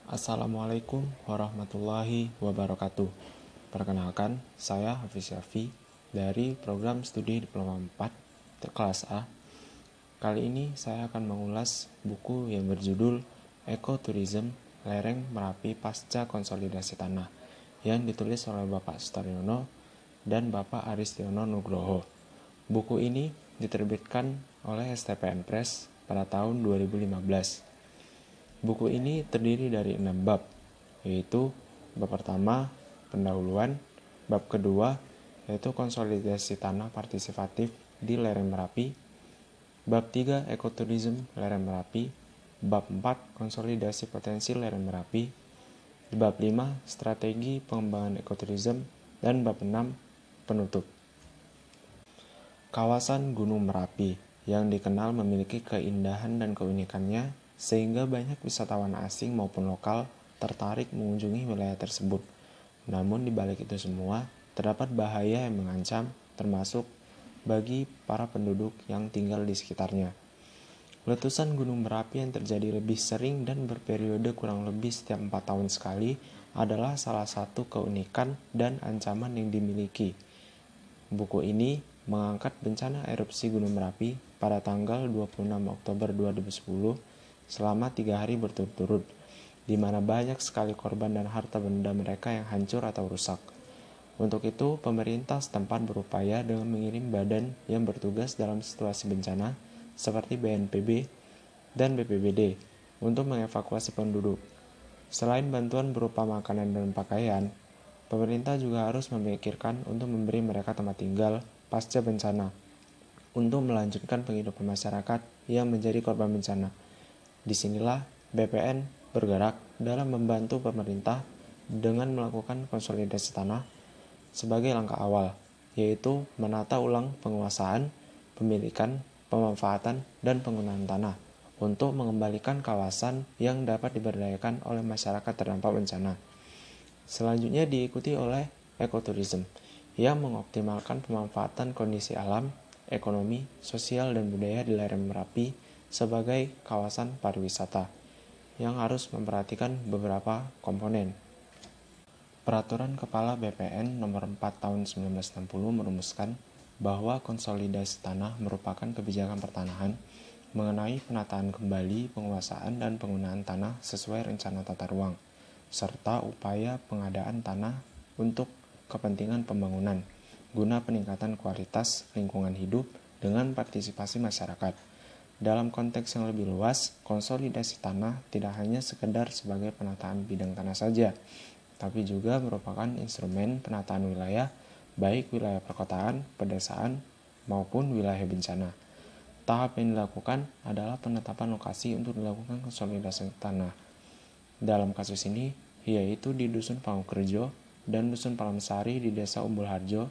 Assalamualaikum warahmatullahi wabarakatuh. Perkenalkan, saya Hafiz Syafi dari program studi Diploma 4 kelas A. Kali ini saya akan mengulas buku yang berjudul Ekoturism Lereng Merapi Pasca Konsolidasi Tanah yang ditulis oleh Bapak Sutaryono dan Bapak Aristiono Nugroho. Buku ini diterbitkan oleh STPN Press pada tahun 2015. Buku ini terdiri dari 6 bab, yaitu bab pertama, pendahuluan, bab kedua, yaitu konsolidasi tanah partisipatif di lereng Merapi, bab 3, ekoturism lereng Merapi, bab 4, konsolidasi potensi lereng Merapi, bab 5, strategi pengembangan ekoturism, dan bab 6, penutup. Kawasan Gunung Merapi yang dikenal memiliki keindahan dan keunikannya sehingga banyak wisatawan asing maupun lokal tertarik mengunjungi wilayah tersebut. Namun di balik itu semua, terdapat bahaya yang mengancam, termasuk bagi para penduduk yang tinggal di sekitarnya. Letusan Gunung Merapi yang terjadi lebih sering dan berperiode kurang lebih setiap 4 tahun sekali adalah salah satu keunikan dan ancaman yang dimiliki. Buku ini mengangkat bencana erupsi Gunung Merapi pada tanggal 26 Oktober 2010 selama 3 hari berturut-turut, di mana banyak sekali korban dan harta benda mereka yang hancur atau rusak. Untuk itu, pemerintah setempat berupaya dengan mengirim badan yang bertugas dalam situasi bencana, seperti BNPB dan BPBD, untuk mengevakuasi penduduk. Selain bantuan berupa makanan dan pakaian, pemerintah juga harus memikirkan untuk memberi mereka tempat tinggal pasca bencana, untuk melanjutkan penghidupan masyarakat yang menjadi korban bencana. Disinilah BPN bergerak dalam membantu pemerintah dengan melakukan konsolidasi tanah sebagai langkah awal, yaitu menata ulang penguasaan, pemilikan, pemanfaatan, dan penggunaan tanah untuk mengembalikan kawasan yang dapat diberdayakan oleh masyarakat terdampak bencana. Selanjutnya diikuti oleh ekoturism yang mengoptimalkan pemanfaatan kondisi alam, ekonomi, sosial, dan budaya di lereng Merapi sebagai kawasan pariwisata yang harus memperhatikan beberapa komponen. Peraturan Kepala BPN Nomor 4 Tahun 1960 merumuskan bahwa konsolidasi tanah merupakan kebijakan pertanahan mengenai penataan kembali penguasaan dan penggunaan tanah sesuai rencana tata ruang, serta upaya pengadaan tanah untuk kepentingan pembangunan guna peningkatan kualitas lingkungan hidup dengan partisipasi masyarakat. Dalam konteks yang lebih luas, konsolidasi tanah tidak hanya sekedar sebagai penataan bidang tanah saja, tapi juga merupakan instrumen penataan wilayah, baik wilayah perkotaan, pedesaan, maupun wilayah bencana. Tahap yang dilakukan adalah penetapan lokasi untuk dilakukan konsolidasi tanah. Dalam kasus ini, yaitu di Dusun Pangukrejo dan Dusun Palamsari di Desa Umbul Harjo,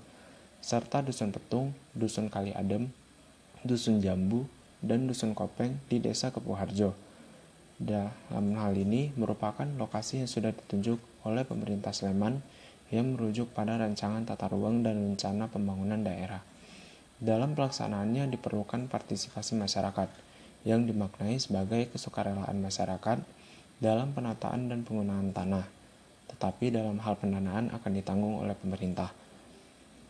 serta Dusun Petung, Dusun Kali Adem, Dusun Jambu, dan Dusun Kopeng di Desa Kepuharjo. Dalam hal ini merupakan lokasi yang sudah ditunjuk oleh pemerintah Sleman yang merujuk pada rancangan tata ruang dan rencana pembangunan daerah. Dalam pelaksanaannya diperlukan partisipasi masyarakat yang dimaknai sebagai kesukarelaan masyarakat dalam penataan dan penggunaan tanah, tetapi dalam hal pendanaan akan ditanggung oleh pemerintah.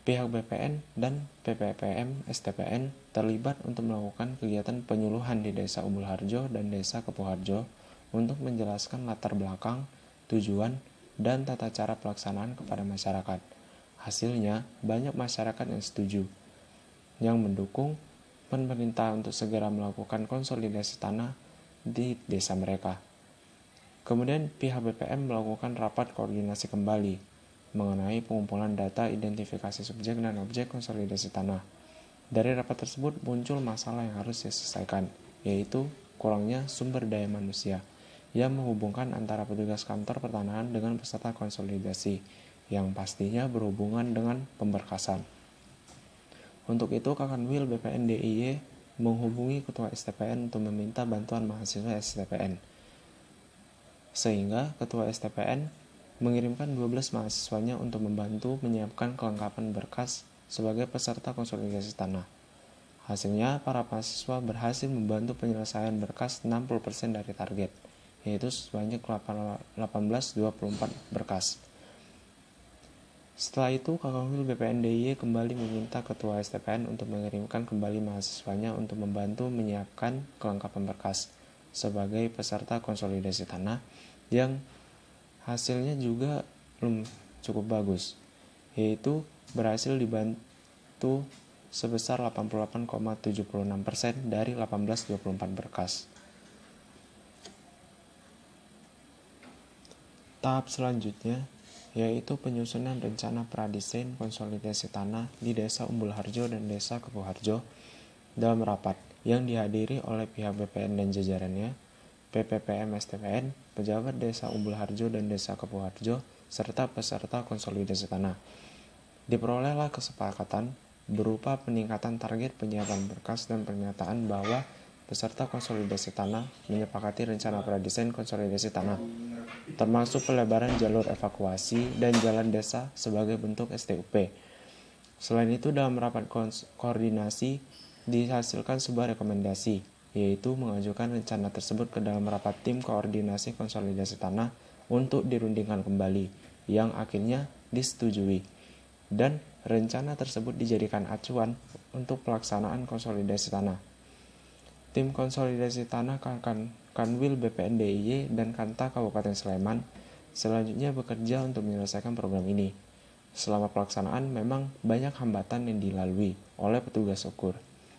Pihak BPN dan PPPM STPN terlibat untuk melakukan kegiatan penyuluhan di Desa Umbul Harjo dan Desa Kepuharjo untuk menjelaskan latar belakang, tujuan, dan tata cara pelaksanaan kepada masyarakat. Hasilnya, banyak masyarakat yang setuju, yang mendukung pemerintah untuk segera melakukan konsolidasi tanah di desa mereka. Kemudian pihak BPM melakukan rapat koordinasi kembali mengenai pengumpulan data identifikasi subjek dan objek konsolidasi tanah. Dari rapat tersebut muncul masalah yang harus diselesaikan, yaitu kurangnya sumber daya manusia yang menghubungkan antara petugas kantor pertanahan dengan peserta konsolidasi, yang pastinya berhubungan dengan pemberkasan. Untuk itu, Kakanwil BPN DIY menghubungi Ketua STPN untuk meminta bantuan mahasiswa STPN. Sehingga Ketua STPN mengirimkan 12 mahasiswanya untuk membantu menyiapkan kelengkapan berkas sebagai peserta konsolidasi tanah. Hasilnya, para mahasiswa berhasil membantu penyelesaian berkas 60% dari target, yaitu sebanyak 1824 berkas. Setelah itu, Kanwil BPN DIY kembali meminta Ketua STPN untuk mengirimkan kembali mahasiswanya untuk membantu menyiapkan kelengkapan berkas sebagai peserta konsolidasi tanah, yang hasilnya juga belum cukup bagus, yaitu berhasil dibantu sebesar 88,76% dari 1824 berkas. Tahap selanjutnya yaitu penyusunan rencana pradesain konsolidasi tanah di Desa Umbul Harjo dan Desa Kepuh Harjo dalam rapat yang dihadiri oleh pihak BPN dan jajarannya, PPPM STPN, pejabat Desa Umbul Harjo dan Desa Kepuh Harjo, serta peserta konsolidasi tanah. Diperolehlah kesepakatan berupa peningkatan target penyiapan berkas dan pernyataan bahwa peserta konsolidasi tanah menyepakati rencana pradesain konsolidasi tanah, termasuk pelebaran jalur evakuasi dan jalan desa sebagai bentuk STUP. Selain itu, dalam rapat koordinasi dihasilkan sebuah rekomendasi, yaitu mengajukan rencana tersebut ke dalam rapat tim koordinasi konsolidasi tanah untuk dirundingkan kembali, yang akhirnya disetujui. Dan rencana tersebut dijadikan acuan untuk pelaksanaan konsolidasi tanah. Tim konsolidasi tanah Kanwil BPN DIY dan Kanta Kabupaten Sleman selanjutnya bekerja untuk menyelesaikan program ini. Selama pelaksanaan memang banyak hambatan yang dilalui oleh petugas ukur,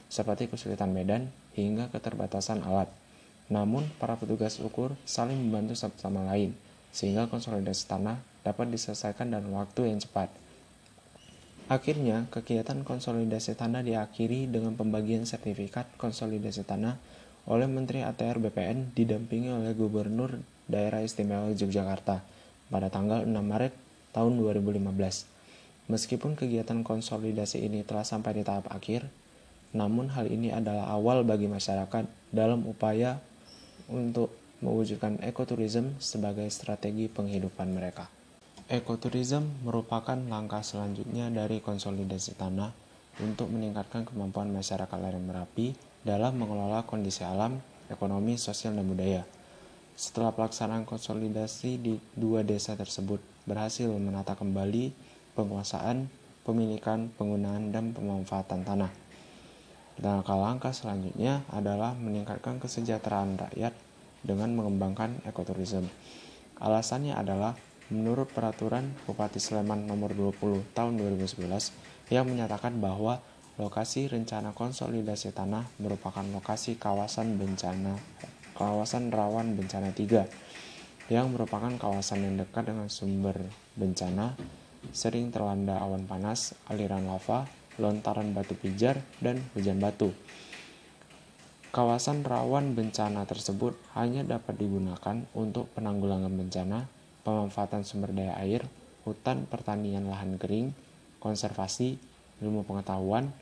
seperti kesulitan medan hingga keterbatasan alat. Namun, para petugas ukur saling membantu satu sama lain, sehingga konsolidasi tanah dapat diselesaikan dalam waktu yang cepat. Akhirnya, kegiatan konsolidasi tanah diakhiri dengan pembagian sertifikat konsolidasi tanah oleh Menteri ATR BPN didampingi oleh Gubernur Daerah Istimewa Yogyakarta pada tanggal 6 Maret tahun 2015. Meskipun kegiatan konsolidasi ini telah sampai di tahap akhir, namun hal ini adalah awal bagi masyarakat dalam upaya untuk mewujudkan ekoturism sebagai strategi penghidupan mereka. Ekoturism merupakan langkah selanjutnya dari konsolidasi tanah untuk meningkatkan kemampuan masyarakat lereng Merapi dalam mengelola kondisi alam, ekonomi, sosial, dan budaya. Setelah pelaksanaan konsolidasi di dua desa tersebut berhasil menata kembali penguasaan, pemilikan, penggunaan, dan pemanfaatan tanah. Langkah-langkah selanjutnya adalah meningkatkan kesejahteraan rakyat dengan mengembangkan ekoturism. Alasannya adalah menurut Peraturan Bupati Sleman Nomor 20 Tahun 2011 yang menyatakan bahwa lokasi rencana konsolidasi tanah merupakan lokasi kawasan rawan bencana 3, yang merupakan kawasan yang dekat dengan sumber bencana, sering terlanda awan panas, aliran lava, lontaran batu pijar, dan hujan batu. Kawasan rawan bencana tersebut hanya dapat digunakan untuk penanggulangan bencana, pemanfaatan sumber daya air, hutan pertanian lahan kering, konservasi, ilmu pengetahuan,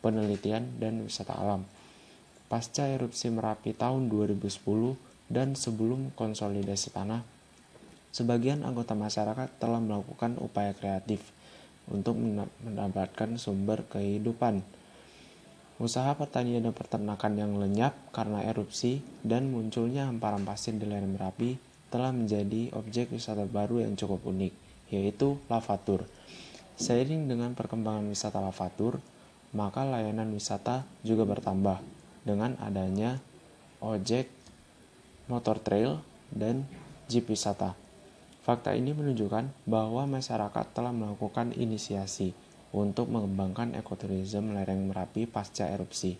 penelitian, dan wisata alam. Pasca erupsi Merapi tahun 2010 dan sebelum konsolidasi tanah, sebagian anggota masyarakat telah melakukan upaya kreatif untuk mendapatkan sumber kehidupan. Usaha pertanian dan peternakan yang lenyap karena erupsi dan munculnya hamparan pasir di lereng Merapi telah menjadi objek wisata baru yang cukup unik, yaitu lavatur. Seiring dengan perkembangan wisata lavatur, maka layanan wisata juga bertambah dengan adanya ojek, motor trail, dan jeep wisata. Fakta ini menunjukkan bahwa masyarakat telah melakukan inisiasi untuk mengembangkan ekoturism lereng Merapi pasca erupsi.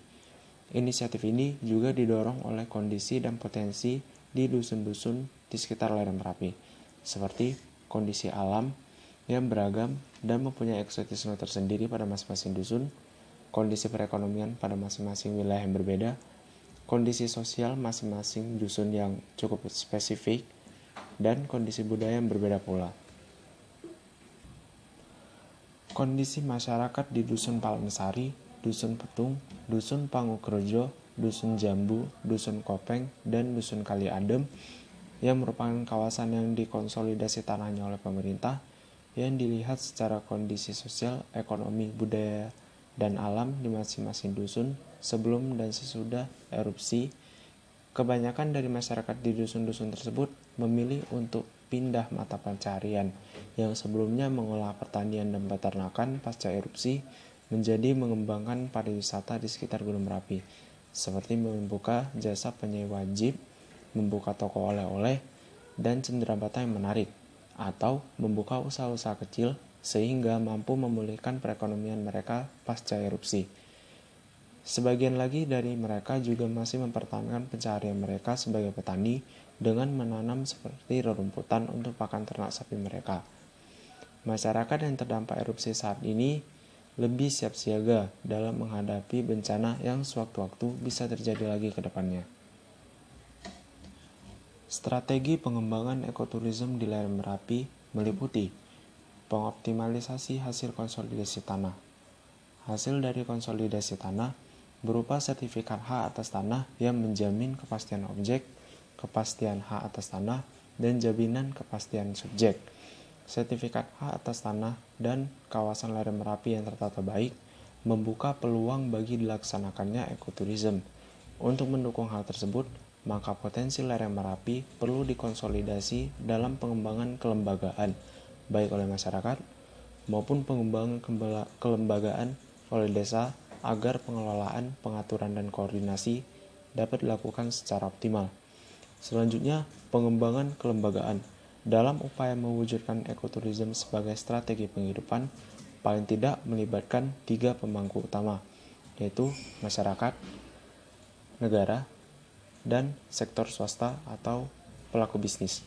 Inisiatif ini juga didorong oleh kondisi dan potensi di dusun-dusun di sekitar lereng Merapi, seperti kondisi alam yang beragam dan mempunyai eksotisme tersendiri pada masing-masing dusun, kondisi perekonomian pada masing-masing wilayah yang berbeda, kondisi sosial masing-masing dusun yang cukup spesifik, dan kondisi budaya yang berbeda pula. Kondisi masyarakat di Dusun Palemsari, Dusun Petung, Dusun Pangukrejo, Dusun Jambu, Dusun Kopeng, dan Dusun Kali Adem yang merupakan kawasan yang dikonsolidasi tanahnya oleh pemerintah, yang dilihat secara kondisi sosial, ekonomi, budaya, dan alam di masing-masing dusun sebelum dan sesudah erupsi Kebanyakan dari masyarakat di dusun-dusun tersebut memilih untuk pindah mata pencarian yang sebelumnya mengolah pertanian dan peternakan pasca erupsi menjadi mengembangkan pariwisata di sekitar Gunung Merapi, seperti membuka jasa penyewa jeep, membuka toko oleh-oleh, dan cenderamata yang menarik, atau membuka usaha-usaha kecil sehingga mampu memulihkan perekonomian mereka pasca erupsi. Sebagian lagi dari mereka juga masih mempertahankan pencaharian mereka sebagai petani dengan menanam seperti rerumputan untuk pakan ternak sapi mereka. Masyarakat yang terdampak erupsi saat ini lebih siap siaga dalam menghadapi bencana yang sewaktu-waktu bisa terjadi lagi ke depannya. Strategi pengembangan ekoturism di lereng Merapi meliputi pengoptimalisasi hasil konsolidasi tanah. Hasil dari konsolidasi tanah berupa sertifikat hak atas tanah yang menjamin kepastian objek, kepastian hak atas tanah, dan jaminan kepastian subjek. Sertifikat hak atas tanah dan kawasan lereng Merapi yang tertata baik membuka peluang bagi dilaksanakannya ekoturism. Untuk mendukung hal tersebut, maka potensi lereng Merapi perlu dikonsolidasi dalam pengembangan kelembagaan, baik oleh masyarakat maupun pengembangan kelembagaan oleh desa, agar pengelolaan, pengaturan, dan koordinasi dapat dilakukan secara optimal. Selanjutnya, pengembangan kelembagaan. Dalam upaya mewujudkan ekoturism sebagai strategi penghidupan, paling tidak melibatkan 3 pemangku utama, yaitu masyarakat, negara, dan sektor swasta atau pelaku bisnis.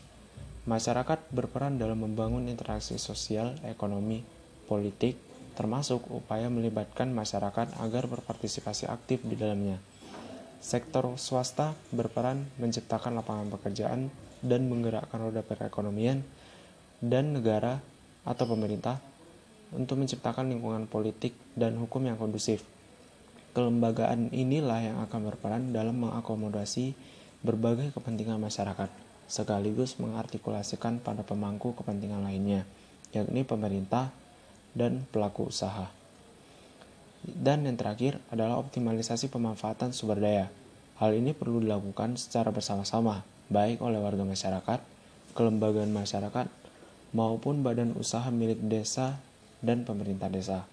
Masyarakat berperan dalam membangun interaksi sosial, ekonomi, politik, termasuk upaya melibatkan masyarakat agar berpartisipasi aktif di dalamnya. Sektor swasta berperan menciptakan lapangan pekerjaan dan menggerakkan roda perekonomian, dan negara atau pemerintah untuk menciptakan lingkungan politik dan hukum yang kondusif. Kelembagaan inilah yang akan berperan dalam mengakomodasi berbagai kepentingan masyarakat, sekaligus mengartikulasikan pada pemangku kepentingan lainnya, yakni pemerintah dan pelaku usaha. Dan yang terakhir adalah optimalisasi pemanfaatan sumber daya. Hal ini perlu dilakukan secara bersama-sama, baik oleh warga masyarakat, kelembagaan masyarakat, maupun badan usaha milik desa dan pemerintah desa.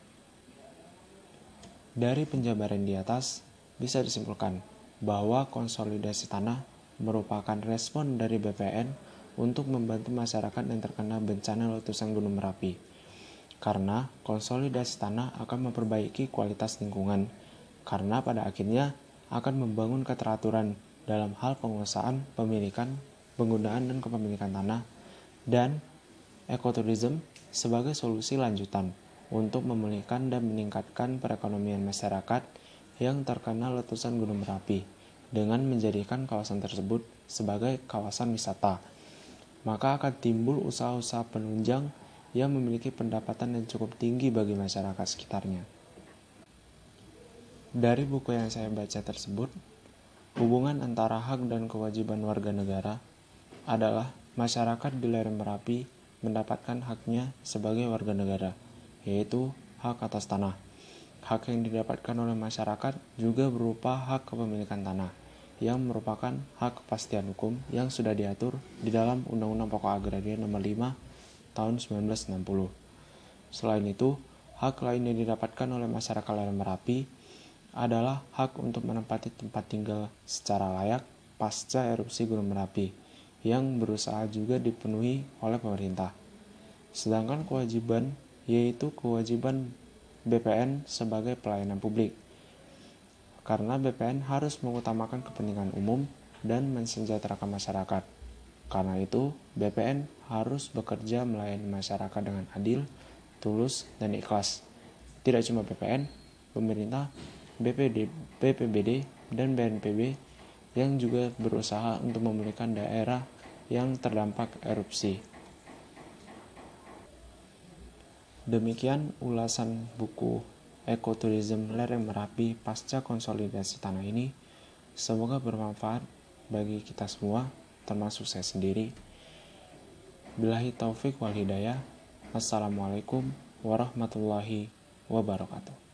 Dari penjabaran di atas, bisa disimpulkan bahwa konsolidasi tanah merupakan respon dari BPN untuk membantu masyarakat yang terkena bencana letusan Gunung Merapi. Karena konsolidasi tanah akan memperbaiki kualitas lingkungan, karena pada akhirnya akan membangun keteraturan dalam hal penguasaan, pemilikan, penggunaan, dan kepemilikan tanah, dan ekoturism sebagai solusi lanjutan untuk memulihkan dan meningkatkan perekonomian masyarakat yang terkena letusan Gunung Merapi dengan menjadikan kawasan tersebut sebagai kawasan wisata. Maka akan timbul usaha-usaha penunjang yang memiliki pendapatan yang cukup tinggi bagi masyarakat sekitarnya. Dari buku yang saya baca tersebut, hubungan antara hak dan kewajiban warga negara adalah masyarakat di lereng Merapi mendapatkan haknya sebagai warga negara, yaitu hak atas tanah. Hak yang didapatkan oleh masyarakat juga berupa hak kepemilikan tanah, yang merupakan hak kepastian hukum yang sudah diatur di dalam Undang-Undang Pokok Agraria Nomor 5 tahun 1960. Selain itu, hak lain yang didapatkan oleh masyarakat lereng Merapi adalah hak untuk menempati tempat tinggal secara layak pasca erupsi Gunung Merapi, yang berusaha juga dipenuhi oleh pemerintah. Sedangkan kewajiban yaitu kewajiban BPN sebagai pelayanan publik, karena BPN harus mengutamakan kepentingan umum dan mensejahterakan masyarakat. Karena itu, BPN harus bekerja melayani masyarakat dengan adil, tulus, dan ikhlas. Tidak cuma BPN, pemerintah, BPBD, dan BNPB yang juga berusaha untuk memulihkan daerah yang terdampak erupsi. Demikian ulasan buku Ekoturism Lereng Merapi pasca konsolidasi tanah ini. Semoga bermanfaat bagi kita semua, termasuk saya sendiri. Billahi taufik wal hidayah. Assalamualaikum warahmatullahi wabarakatuh.